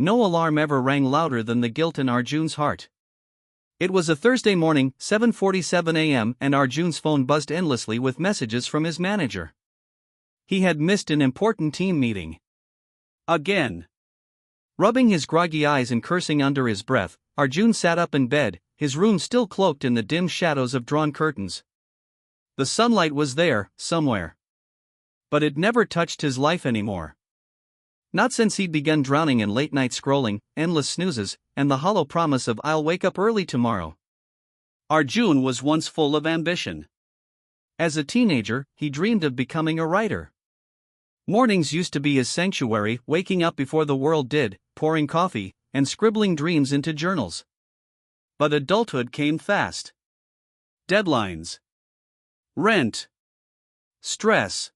No alarm ever rang louder than the guilt in Arjun's heart. It was a Thursday morning, 7:47 a.m., and Arjun's phone buzzed endlessly with messages from his manager. He had missed an important team meeting. Again. Rubbing his groggy eyes and cursing under his breath, Arjun sat up in bed, his room still cloaked in the dim shadows of drawn curtains. The sunlight was there, somewhere. But it never touched his life anymore. Not since he'd begun drowning in late-night scrolling, endless snoozes, and the hollow promise of "I'll wake up early tomorrow." Arjun was once full of ambition. As a teenager, he dreamed of becoming a writer. Mornings used to be his sanctuary, waking up before the world did, pouring coffee, and scribbling dreams into journals. But adulthood came fast. Deadlines. Rent. Stress.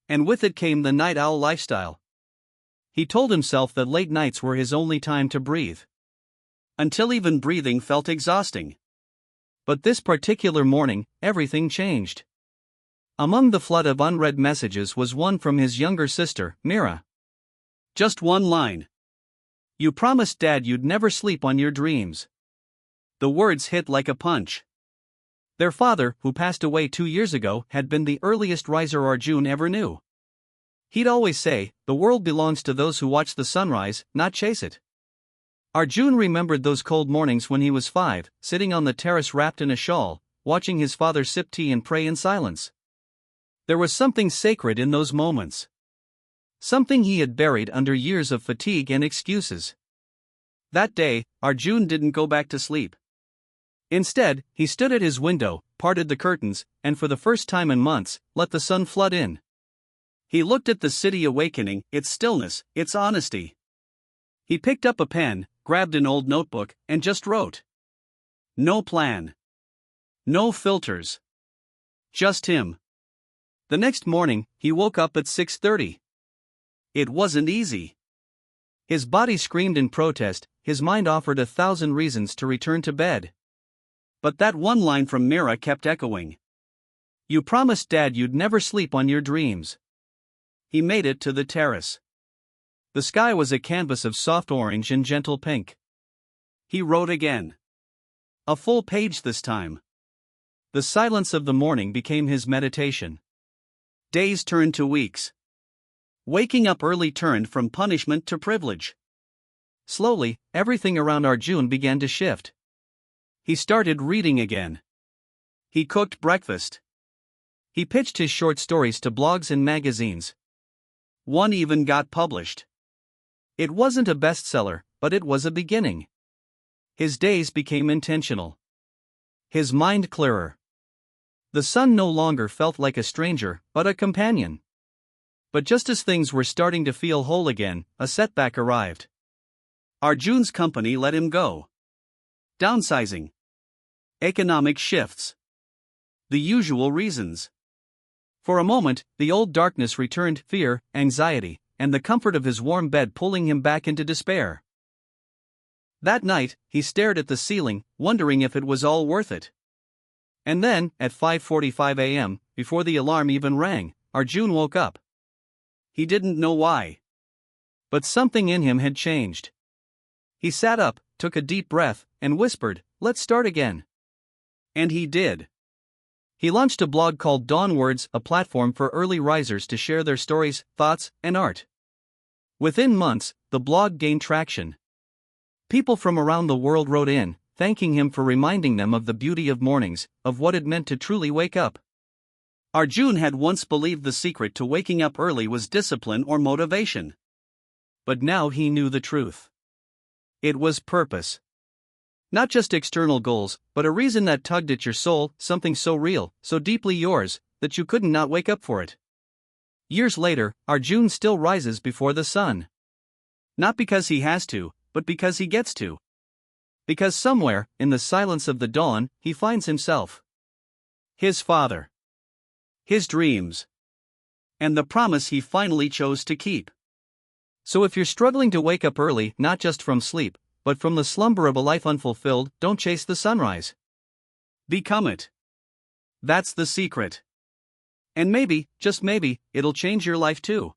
And with it came the night owl lifestyle. He told himself that late nights were his only time to breathe. Until even breathing felt exhausting. But this particular morning, everything changed. Among the flood of unread messages was one from his younger sister, Mira. Just one line. "You promised Dad you'd never sleep on your dreams." The words hit like a punch. Their father, who passed away 2 years ago, had been the earliest riser Arjun ever knew. He'd always say, "The world belongs to those who watch the sunrise, not chase it." Arjun remembered those cold mornings when he was 5, sitting on the terrace wrapped in a shawl, watching his father sip tea and pray in silence. There was something sacred in those moments. Something he had buried under years of fatigue and excuses. That day, Arjun didn't go back to sleep. Instead, he stood at his window, parted the curtains, and for the first time in months, let the sun flood in. He looked at the city awakening, its stillness, its honesty. He picked up a pen, grabbed an old notebook, and just wrote. No plan. No filters. Just him. The next morning, he woke up at 6:30. It wasn't easy. His body screamed in protest, his mind offered 1,000 reasons to return to bed. But that one line from Mira kept echoing. "You promised Dad you'd never sleep on your dreams." He made it to the terrace. The sky was a canvas of soft orange and gentle pink. He wrote again. A full page this time. The silence of the morning became his meditation. Days turned to weeks. Waking up early turned from punishment to privilege. Slowly, everything around Arjun began to shift. He started reading again. He cooked breakfast. He pitched his short stories to blogs and magazines. One even got published. It wasn't a bestseller, but it was a beginning. His days became intentional. His mind clearer. The sun no longer felt like a stranger, but a companion. But just as things were starting to feel whole again, a setback arrived. Arjun's company let him go. Downsizing. Economic shifts. The usual reasons. For a moment, the old darkness returned, fear, anxiety, and the comfort of his warm bed pulling him back into despair. That night, he stared at the ceiling, wondering if it was all worth it. And then, at 5:45 a.m., before the alarm even rang, Arjun woke up. He didn't know why. But something in him had changed. He sat up, took a deep breath, and whispered, "Let's start again." And he did. He launched a blog called Dawn Words, a platform for early risers to share their stories, thoughts, and art. Within months, the blog gained traction. People from around the world wrote in, thanking him for reminding them of the beauty of mornings, of what it meant to truly wake up. Arjun had once believed the secret to waking up early was discipline or motivation. But now he knew the truth. It was purpose. Not just external goals, but a reason that tugged at your soul, something so real, so deeply yours, that you couldn't not wake up for it. Years later, Arjun still rises before the sun. Not because he has to, but because he gets to. Because somewhere, in the silence of the dawn, he finds himself. His father. His dreams. And the promise he finally chose to keep. So if you're struggling to wake up early, not just from sleep, but from the slumber of a life unfulfilled, don't chase the sunrise. Become it. That's the secret. And maybe, just maybe, it'll change your life too.